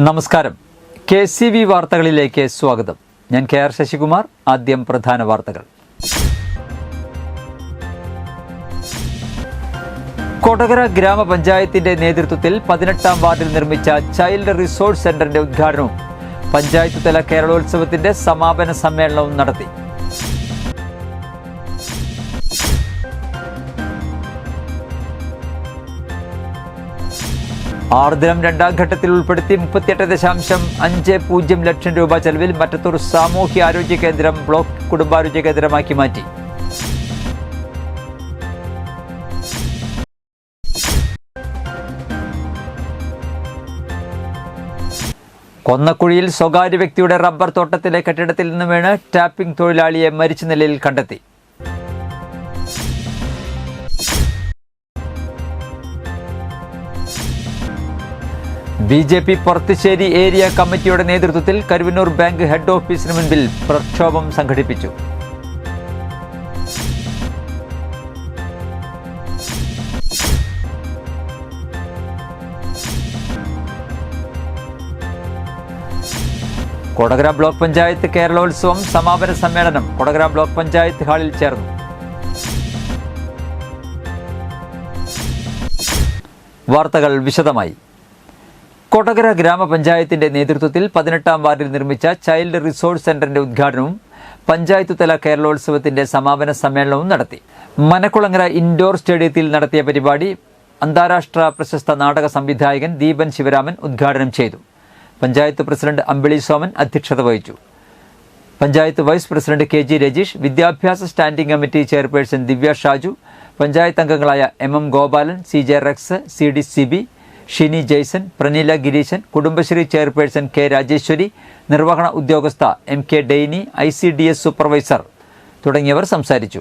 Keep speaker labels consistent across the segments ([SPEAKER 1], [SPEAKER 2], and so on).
[SPEAKER 1] നമസ്കാരം. KCV വാർത്തകളിലേക്ക് സ്വാഗതം. ഞാൻ KR ശശികുമാർ. ആദ്യം പ്രധാന വാർത്തകൾ. കൊടകര ഗ്രാമപഞ്ചായത്തിന്റെ നേതൃത്വത്തിൽ 18ാം വാർഡിൽ നിർമ്മിച്ച ചൈൽഡ് റിസോഴ്സ് സെന്ററിന്റെ ഉദ്ഘാടനവും പഞ്ചായത്ത് തല കേരളോത്സവത്തിന്റെ സമാപന സമ്മേളനവും നടത്തി. ആർദ്രം രണ്ടാം ഘട്ടത്തിൽ ഉൾപ്പെടുത്തി 38.50 ലക്ഷം രൂപ ചെലവിൽ മറ്റത്തൂർ സാമൂഹ്യാരോഗ്യ കേന്ദ്രം ബ്ലോക്ക് കുടുംബാരോഗ്യ കേന്ദ്രമാക്കി മാറ്റി. കൊന്നക്കുഴിയിൽ സ്വകാര്യ വ്യക്തിയുടെ റബ്ബർ തോട്ടത്തിലെ കെട്ടിടത്തിൽ നിന്ന് വീണ് ടാപ്പിംഗ് തൊഴിലാളിയെ മരിച്ച നിലയിൽ കണ്ടെത്തി. BJP പൊറത്തുശ്ശേരി ഏരിയ കമ്മിറ്റിയുടെ നേതൃത്വത്തിൽ കരുവന്നൂർ ബാങ്ക് ഹെഡ് ഓഫീസിന് മുൻപിൽ പ്രക്ഷോഭം സംഘടിപ്പിച്ചു. കൊടകര ബ്ലോക്ക് പഞ്ചായത്ത് കേരളോത്സവം സമാപന സമ്മേളനം കൊടകര ബ്ലോക്ക് പഞ്ചായത്ത് ഹാളിൽ ചേർന്നു. വാർത്തകൾ വിശദമായി. കൊടകര ഗ്രാമപഞ്ചായത്തിന്റെ നേതൃത്വത്തിൽ 18ാം വാർഡിൽ നിർമ്മിച്ച ചൈൽഡ് റിസോഴ്സ് സെന്ററിന്റെ ഉദ്ഘാടനവും പഞ്ചായത്ത് തല കേരളോത്സവത്തിന്റെ സമാപന സമ്മേളനവും നടത്തി. മനക്കുളങ്ങര ഇൻഡോർ സ്റ്റേഡിയത്തിൽ നടത്തിയ പരിപാടി അന്താരാഷ്ട്ര പ്രശസ്ത നാടക സംവിധായകൻ ദീപൻ ശിവരാമൻ ഉദ്ഘാടനം ചെയ്തു. പഞ്ചായത്ത് പ്രസിഡന്റ് അമ്പിളി സോമൻ അധ്യക്ഷത വഹിച്ചു. Panchayat vice president KG Rajeesh, വിദ്യാഭ്യാസ standing committee chairperson Divya Shaju, panchayat അംഗങ്ങളായ MM Gopalan, CJ Rex, CD Siby, Shini Jaison, Praneela Gireeshan, Kudumbashree chairperson K Rajeswari, നിർവഹണ ഉദ്യോഗസ്ഥ MK ഡെയ്നി, ICDS സൂപ്പർവൈസർ തുടങ്ങിയവർ സംസാരിച്ചു.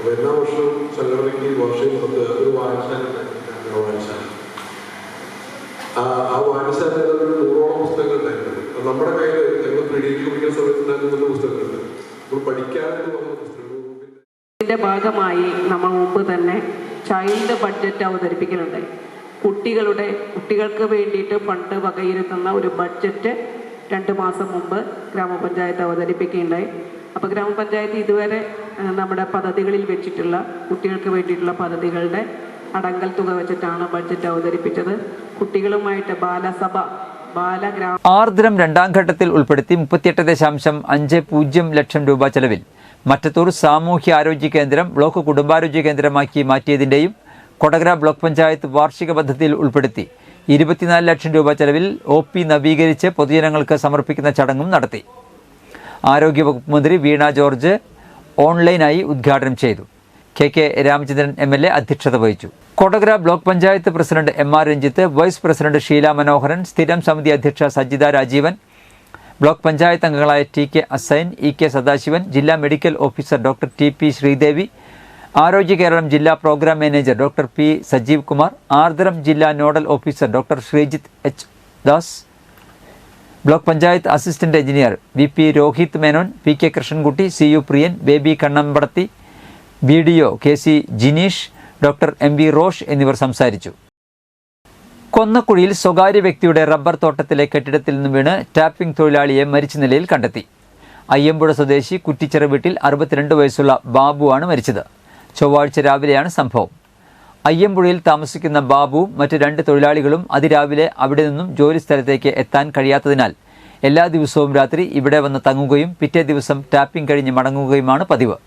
[SPEAKER 2] എല്ലാ വർഷവും സംഘടനയ്ക്ക് വർഷയും ഒരു വായനശാല ആ വായനശാലയിൽ 100ഓളം പുസ്തകങ്ങൾ ഉണ്ടായിരുന്നു. നമ്മുടെ കയ്യിൽ ഞങ്ങൾ പ്രീഡിഗ്രി പഠിക്കുന്ന സമയത്ത് നല്ല പുസ്തകങ്ങളുണ്ട്. നമ്മൾ പഠിക്കാനായിട്ട് വന്ന പുസ്തകങ്ങളുടെ
[SPEAKER 3] ഭാഗമായി നമ്മൾ മുമ്പ് തന്നെ ചൈൽഡ് ബഡ്ജറ്റ് അവതരിപ്പിക്കുന്നുണ്ട്. കുട്ടികൾക്ക് വേണ്ടിയിട്ട് ഫണ്ട് വകയിരുത്തുന്ന ഒരു ബഡ്ജറ്റ് 2 മാസം മുമ്പ് ഗ്രാമപഞ്ചായത്ത് അവതരിപ്പിക്കുകയുണ്ടായി. അപ്പോൾ ഗ്രാമപഞ്ചായത്ത് ഇതുവരെ നമ്മുടെ പദ്ധതികളിൽ വെച്ചിട്ടുള്ള കുട്ടികൾക്ക് വേണ്ടിയിട്ടുള്ള പദ്ധതികളുടെ അടങ്കൽ തുക വെച്ചിട്ടാണ് ബഡ്ജറ്റ് അവതരിപ്പിച്ചത്. കുട്ടികളുമായിട്ട്
[SPEAKER 1] ആർദ്രം രണ്ടാം ഘട്ടത്തിൽ ഉൾപ്പെടുത്തി 38.50 ലക്ഷം രൂപ ചെലവിൽ മറ്റത്തൂർ സാമൂഹ്യാരോഗ്യ കേന്ദ്രം ബ്ലോക്ക് കുടുംബാരോഗ്യ കേന്ദ്രമാക്കി മാറ്റിയതിൻ്റെയും കൊടകര ബ്ലോക്ക് പഞ്ചായത്ത് വാർഷിക പദ്ധതിയിൽ ഉൾപ്പെടുത്തി 24 ലക്ഷം രൂപ ചെലവിൽ OP നവീകരിച്ച് പൊതുജനങ്ങൾക്ക് സമർപ്പിക്കുന്ന ചടങ്ങും നടത്തി. ആരോഗ്യവകുപ്പ് മന്ത്രി വീണ ജോർജ് ഓൺലൈനായി ഉദ്ഘാടനം ചെയ്തു. KK രാമചന്ദ്രൻ MLA അധ്യക്ഷത വഹിച്ചു. Kodakara block panchayat president MR Ranjith, vice president Sheela Manoharan, സ്ഥിരം സമിതി അധ്യക്ഷ സജിത രാജീവൻ, ബ്ലോക്ക് പഞ്ചായത്ത് അംഗങ്ങളായ TK അസൈൻ, EK സദാശിവൻ, ജില്ലാ medical officer doctor TP Sreedevi, Arogya Keralam ജില്ലാ programme manager doctor P Sajeev Kumar, Ardram ജില്ലാ nodal officer doctor Sreejith H Das, block panchayat assistant engineer VP Rohith Menon, PK Krishnankutty, CU Priyan, Baby Kannampadathi, BDO KC Jineesh, doctor MV Rosh എന്നിവർ സംസാരിച്ചു. കൊന്നക്കുഴിയിൽ സ്വകാര്യ വ്യക്തിയുടെ റബ്ബർ തോട്ടത്തിലെ കെട്ടിടത്തിൽ നിന്ന് വീണ് ടാപ്പിംഗ് തൊഴിലാളിയെ മരിച്ച നിലയിൽ കണ്ടെത്തി. അയ്യമ്പുഴ സ്വദേശി കുറ്റിച്ചിറ വീട്ടിൽ 62 വയസ്സുള്ള ബാബുവാണ് മരിച്ചത്. ചൊവ്വാഴ്ച രാവിലെയാണ് സംഭവം. അയ്യമ്പുഴയിൽ താമസിക്കുന്ന ബാബുവും മറ്റ് 2 തൊഴിലാളികളും അതിരാവിലെ അവിടെ നിന്നും ജോലി സ്ഥലത്തേക്ക് എത്താൻ കഴിയാത്തതിനാൽ എല്ലാ ദിവസവും രാത്രി ഇവിടെ വന്ന് തങ്ങുകയും പിറ്റേ ദിവസം ടാപ്പിംഗ് കഴിഞ്ഞ് മടങ്ങുകയുമാണ് പതിവ്.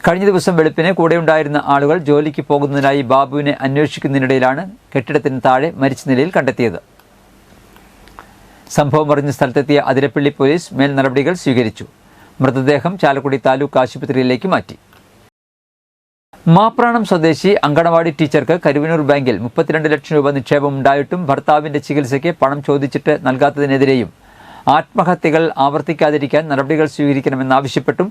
[SPEAKER 1] കഴിഞ്ഞ ദിവസം വെളുപ്പിനെ കൂടെയുണ്ടായിരുന്ന ആളുകൾ ജോലിക്ക് പോകുന്നതിനായി ബാബുവിനെ അന്വേഷിക്കുന്നതിനിടയിലാണ് കെട്ടിടത്തിന് താഴെ മരിച്ച നിലയിൽ കണ്ടെത്തിയത്. സംഭവം അറിഞ്ഞ സ്ഥലത്തെത്തിയ അതിരപ്പള്ളി പോലീസ് മേൽ നടപടികൾ സ്വീകരിച്ചു. മൃതദേഹം ചാലക്കുടി താലൂക്ക് ആശുപത്രിയിലേക്ക് മാറ്റി. മാപ്രാണം സ്വദേശി അങ്കണവാടി ടീച്ചർക്ക് കരുവന്നൂർ ബാങ്കിൽ 32 ലക്ഷം രൂപ നിക്ഷേപം ഉണ്ടായിട്ടും ഭർത്താവിന്റെ ചികിത്സയ്ക്ക് പണം ചോദിച്ചിട്ട് നൽകാത്തതിനെതിരെയും ആത്മഹത്യകൾ ആവർത്തിക്കാതിരിക്കാൻ നടപടികൾ സ്വീകരിക്കണമെന്നാവശ്യപ്പെട്ടും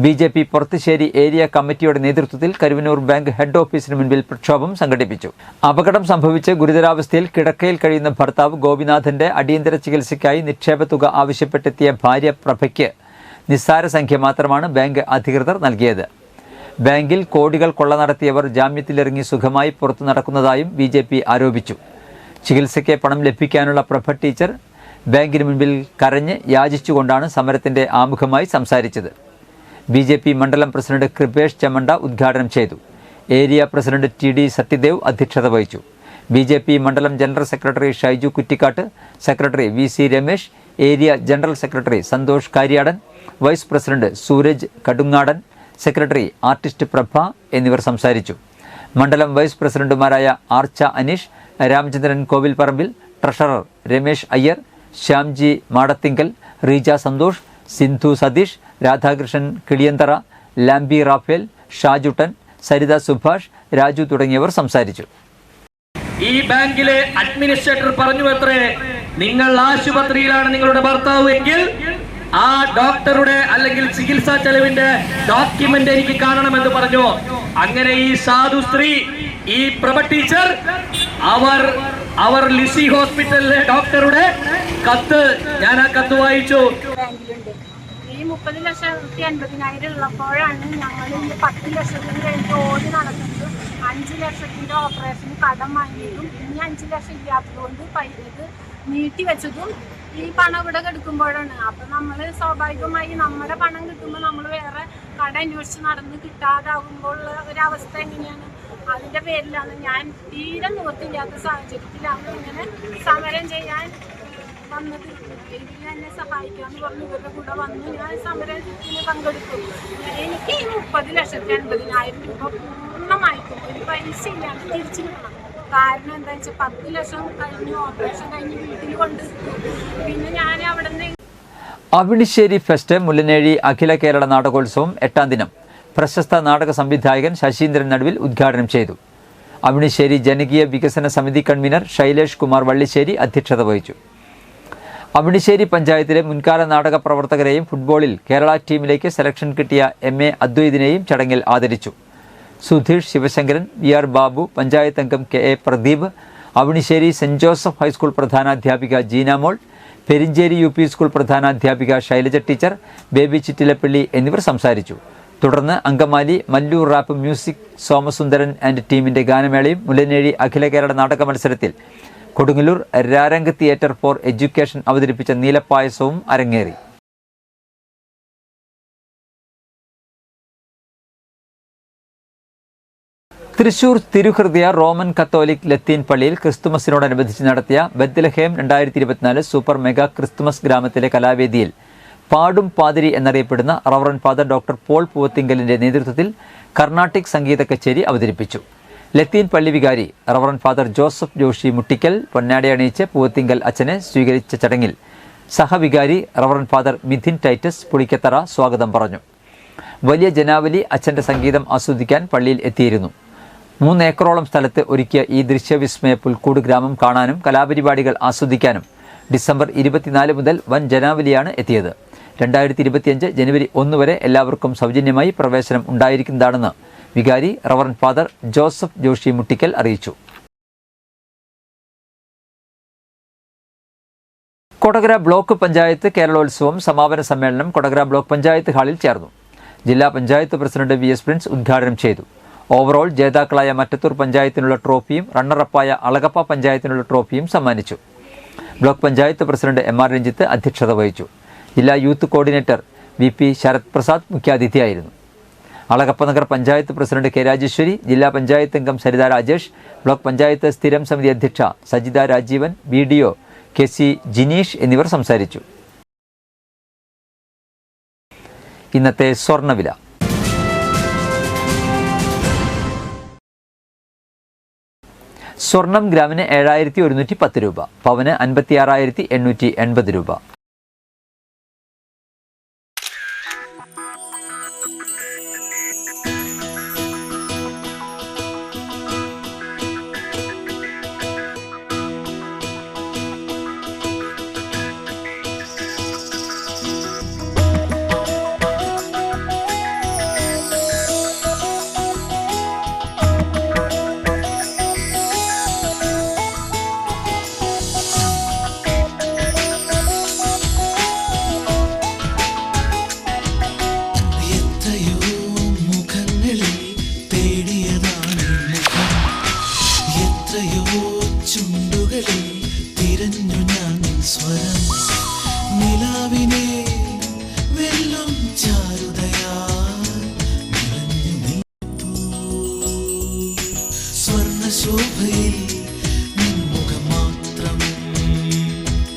[SPEAKER 1] BJP പൊറത്തുശ്ശേരി ഏരിയ കമ്മിറ്റിയുടെ നേതൃത്വത്തിൽ കരുവന്നൂർ ബാങ്ക് ഹെഡ് ഓഫീസിന് മുൻപിൽ പ്രക്ഷോഭം സംഘടിപ്പിച്ചു. അപകടം സംഭവിച്ച് ഗുരുതരാവസ്ഥയിൽ കിടക്കയിൽ കഴിയുന്ന ഭർത്താവ് ഗോപിനാഥന്റെ അടിയന്തര ചികിത്സയ്ക്കായി നിക്ഷേപ തുക ആവശ്യപ്പെട്ടെത്തിയ ഭാര്യ പ്രഭയ്ക്ക് നിസ്സാര സംഖ്യ മാത്രമാണ് ബാങ്ക് അധികൃതർ നൽകിയത്. ബാങ്കിൽ കോടികൾ കൊള്ള നടത്തിയവർ ജാമ്യത്തിലിറങ്ങി സുഖമായി പുറത്തു നടക്കുന്നതായും BJP ആരോപിച്ചു. ചികിത്സയ്ക്ക് പണം ലഭിക്കാനുള്ള പ്രഭ ടീച്ചർ ബാങ്കിന് മുൻപിൽ കരഞ്ഞ് യാചിച്ചുകൊണ്ടാണ് സമരത്തിന്റെ ആമുഖമായി സംസാരിച്ചത്. BJP മണ്ഡലം പ്രസിഡന്റ് കൃപേഷ് ചെമ്മണ്ട ഉദ്ഘാടനം ചെയ്തു. ഏരിയ പ്രസിഡന്റ് TD സത്യദേവ് അധ്യക്ഷത വഹിച്ചു. BJP മണ്ഡലം general secretary Shaiju Kuttikkatt, secretary VC Ramesh, area general secretary Santhosh Karyadan, vice president Sooraj Kadungadan, secretary artist Prabha എന്നിവർ സംസാരിച്ചു. മണ്ഡലം വൈസ് പ്രസിഡന്റുമാരായ ആർച്ച അനീഷ്, രാമചന്ദ്രൻ കോവിൽപ്പറമ്പിൽ, ട്രഷറർ രമേശ് അയ്യർ, ശ്യാംജി മാടത്തിങ്കൽ, റീജ സന്തോഷ്, സിന്ധു സതീഷ്, രാധാകൃഷ്ണൻ കിളിയന്തറ, ലാംബി റാഫേൽ, ഷാജുട്ടൻ, സരിത സുഭാഷ്, രാജു തുടങ്ങിയവർ സംസാരിച്ചു.
[SPEAKER 4] ഈ ബാങ്കിലെ അഡ്മിനിസ്ട്രേറ്റർ പറഞ്ഞു അത്രേ, നിങ്ങൾ ആശുപത്രിയിലാണ് നിങ്ങളുടെ ഭർത്താവ് എങ്കിൽ ആ ഡോക്ടറുടെ അല്ലെങ്കിൽ ചികിത്സാ ചെലവിന്റെ ഡോക്യുമെന്റ് എനിക്ക് കാണണമെന്ന് പറഞ്ഞു. അങ്ങനെ ഈ സാധു സ്ത്രീ, ഈ പ്രഭ ടീച്ചർ, അവർ ലിസി ഹോസ്പിറ്റലിലെ ഡോക്ടറുടെ കത്ത്, ഞാൻ ആ കത്ത് വായിച്ചു.
[SPEAKER 5] ഈ 30,50,000 ഉള്ളപ്പോഴാണ് ഞങ്ങൾ 10 ലക്ഷത്തിന് വേണ്ടി ഓടി നടക്കുന്നത്. 5 ലക്ഷത്തിന്റെ ഓപ്പറേഷന് കടം വാങ്ങിയതും ഇനി 5 ലക്ഷം ഇല്ലാത്തതുകൊണ്ട് ഇത് നീട്ടി വെച്ചതും ഈ പണം ഇവിടെ എടുക്കുമ്പോഴാണ്. അപ്പം നമ്മൾ സ്വാഭാവികമായി നമ്മുടെ പണം കിട്ടുമ്പോൾ നമ്മൾ വേറെ കട അന്വേഷിച്ച് നടന്ന് കിട്ടാതാകുമ്പോൾ ഒരവസ്ഥ എങ്ങനെയാണ്? അതിൻ്റെ പേരിലാണ് ഞാൻ തീരെ നിവൃത്തിയില്ലാത്ത സാഹചര്യത്തിലാണ് ഇങ്ങനെ സമരം ചെയ്യാൻ വന്നത്. ഇവർ എന്നെ സഹായിക്കാമെന്ന് പറഞ്ഞ് ഇവരുടെ കൂടെ വന്ന് ഞാൻ സമരത്തിന് പങ്കെടുത്തു. എനിക്ക് ഈ 30,50,000 രൂപ പൂർണ്ണമായിട്ടും ഒരു പൈസ ഇല്ലാണ്ട് തിരിച്ചു കിട്ടണം. കാരണം എന്താ വെച്ചാൽ 10 ലക്ഷം കഴിഞ്ഞ് ഓപ്പറേഷൻ കഴിഞ്ഞ് വീട്ടിൽ കൊണ്ടുവന്നു. പിന്നെ ഞാൻ അവിടെ നിന്ന്
[SPEAKER 1] അവിണിശ്ശേരി ഫെസ്റ്റ് മുല്ലനേഴി അഖില കേരള നാടകോത്സവം 8ാം ദിനം പ്രശസ്ത നാടക സംവിധായകൻ ശശീന്ദ്രൻ നടുവിൽ ഉദ്ഘാടനം ചെയ്തു. അവിണിശ്ശേരി ജനകീയ വികസന സമിതി കൺവീനർ ശൈലേഷ് കുമാർ വള്ളിശ്ശേരി അധ്യക്ഷത വഹിച്ചു. അവിണിശ്ശേരി പഞ്ചായത്തിലെ മുൻകാല നാടക പ്രവർത്തകരെയും ഫുട്ബോളിൽ കേരള ടീമിലേക്ക് സെലക്ഷൻ കിട്ടിയ MA അദ്വൈതിനെയും ചടങ്ങിൽ ആദരിച്ചു. സുധീഷ് ശിവശങ്കരൻ, VR ബാബു, പഞ്ചായത്ത് അംഗം KA Pradeep, Avinissery saint Joseph high school പ്രധാനാധ്യാപിക ജീനാമോൾ, പെരിഞ്ചേരി UP സ്കൂൾ പ്രധാനാധ്യാപിക ശൈലജ ടീച്ചർ, ബേബി ചിറ്റിലപ്പള്ളി എന്നിവർ സംസാരിച്ചു. തുടർന്ന് Angamaly Mallur rap music Somasundaran and ടീമിന്റെ ഗാനമേളയും മുല്ലനേഴി അഖില കേരള നാടക മത്സരത്തിൽ Kodungallur Rarang theatre for education അവതരിപ്പിച്ച നീലപ്പായസവും അരങ്ങേറി. തൃശൂർ തിരുഹൃദയ റോമൻ കത്തോലിക് ലത്തീൻ പള്ളിയിൽ ക്രിസ്തുമസിനോടനുബന്ധിച്ച് നടത്തിയ ബത്ലഹേം 2024 സൂപ്പർ മെഗാ ക്രിസ്തുമസ് ഗ്രാമത്തിലെ കലാവേദിയിൽ പാടും പാതിരി എന്നറിയപ്പെടുന്ന റവറൻ ഫാദർ ഡോക്ടർ പോൾ പൂവത്തിങ്കലിന്റെ നേതൃത്വത്തിൽ കർണാട്ടിക് സംഗീത കച്ചേരി അവതരിപ്പിച്ചു. ലത്തീൻ പള്ളി വികാരി reverend father Joseph Joshi Muttikkal പൊന്നാടി അണിയിച്ച് പൂവത്തിങ്കൽ അച്ഛനെ സ്വീകരിച്ച ചടങ്ങിൽ സഹവികാരി reverend father Mithin Titus Pulikkathara സ്വാഗതം പറഞ്ഞു. വലിയ ജനാവലി അച്ഛന്റെ സംഗീതം ആസ്വദിക്കാൻ പള്ളിയിൽ എത്തിയിരുന്നു. 3 ഏക്കറോളം സ്ഥലത്ത് ഒരുക്കിയ ഈ ദൃശ്യവിസ്മയ പുൽക്കൂട് ഗ്രാമം കാണാനും കലാപരിപാടികൾ ആസ്വദിക്കാനും ഡിസംബർ 24 മുതൽ വൻ ജനാവലിയാണ് എത്തിയത്. 2025 ജനുവരി 1 വരെ എല്ലാവർക്കും സൗജന്യമായി പ്രവേശനം ഉണ്ടായിരിക്കുന്നതാണെന്ന് വികാരി reverend father Joseph Joshi Muttickal അറിയിച്ചു. കൊടകര ബ്ലോക്ക് പഞ്ചായത്ത് കേരളോത്സവം സമാപന സമ്മേളനം കൊടകര ബ്ലോക്ക് പഞ്ചായത്ത് ഹാളിൽ ചേർന്നു. ജില്ലാ പഞ്ചായത്ത് പ്രസിഡന്റ് VS പ്രിൻസ് ഉദ്ഘാടനം ചെയ്തു. ഓവറോൾ ജേതാക്കളായ മറ്റത്തൂർ പഞ്ചായത്തിനുള്ള ട്രോഫിയും റണ്ണറപ്പായ അളഗപ്പ പഞ്ചായത്തിനുള്ള ട്രോഫിയും സമ്മാനിച്ചു. Block panchayat president MR Ranjith അധ്യക്ഷത വഹിച്ചു. ജില്ലാ youth coordinator VP Sarath Prasad മുഖ്യാതിഥിയായിരുന്നു. അളഗപ്പ നഗർ പഞ്ചായത്ത് പ്രസിഡന്റ് K രാജേശ്വരി, ജില്ലാ പഞ്ചായത്ത് അംഗം സരിത രാജേഷ്, ബ്ലോക്ക് പഞ്ചായത്ത് സ്ഥിരം സമിതി അധ്യക്ഷ സജിത രാജീവൻ, BDO KC ജിനീഷ് എന്നിവർ സംസാരിച്ചു. ഇന്നത്തെ സ്വർണ്ണവില. സ്വർണം ഗ്രാമിന് 7110 രൂപ, പവന് 56,880 രൂപ.
[SPEAKER 6] ശോഭയിൽ നിൻമുഖം മാത്രം,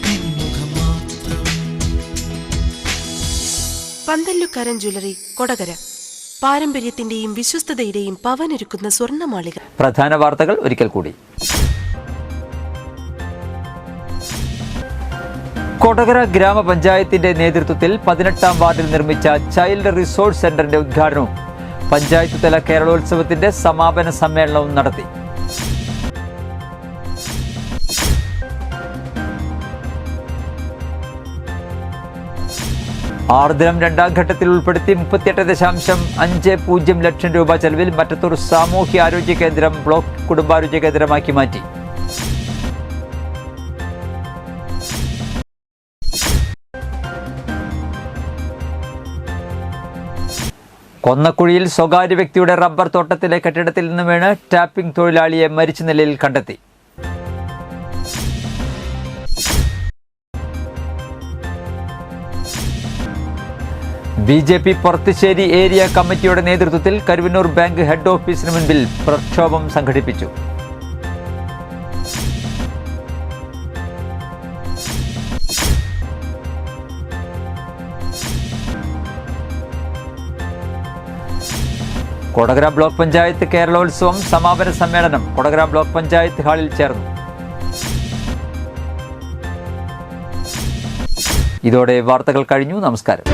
[SPEAKER 6] നിൻമുഖം മാത്രം.
[SPEAKER 7] പന്തല്ലുക്കാരൻ ജ്വല്ലറി, കൊടകര. പാരമ്പര്യത്തിന്റെയും വിശ്വസ്തതയുടെയും പവനൊരുക്കുന്ന സ്വർണ്ണമാളിക.
[SPEAKER 1] പ്രധാന വാർത്തകൾ ഒരിക്കൽ കൂടി. കൊടകര ഗ്രാമപഞ്ചായത്തിന്റെ നേതൃത്വത്തിൽ 18-ാം വാർഡിൽ നിർമ്മിച്ച ചൈൽഡ് റിസോഴ്സ് സെന്ററിന്റെ ഉദ്ഘാടനവും പഞ്ചായത്ത് തല കേരളോത്സവത്തിന്റെ സമാപന സമ്മേളനവും നടത്തി. ആർദ്രം 2ാം ഘട്ടത്തിൽ ഉൾപ്പെടുത്തി 38.50 ലക്ഷം രൂപ ചെലവിൽ മറ്റത്തൂർ സാമൂഹ്യ ആരോഗ്യ കേന്ദ്രം ബ്ലോക്ക് കുടുംബാരോഗ്യ കേന്ദ്രമാക്കി മാറ്റി. കൊന്നക്കുഴിയിൽ സ്വകാര്യ വ്യക്തിയുടെ റബ്ബർ തോട്ടത്തിലെ കെട്ടിടത്തിൽ നിന്ന് വീണ് ടാപ്പിംഗ് തൊഴിലാളിയെ മരിച്ച നിലയിൽ കണ്ടെത്തി. BJP പൊറത്തുശ്ശേരി ഏരിയ കമ്മിറ്റിയുടെ നേതൃത്വത്തിൽ കരുവന്നൂർ ബാങ്ക് ഹെഡ് ഓഫീസിന് മുൻപിൽ പ്രക്ഷോഭം സംഘടിപ്പിച്ചു. കൊടകര ബ്ലോക്ക് പഞ്ചായത്ത് കേരളോത്സവം സമാപന സമ്മേളനം കൊടകര ബ്ലോക്ക് പഞ്ചായത്ത് ഹാളിൽ ചേർന്നു. ഇതോടെ വാർത്തകൾ കഴിഞ്ഞു. നമസ്കാരം.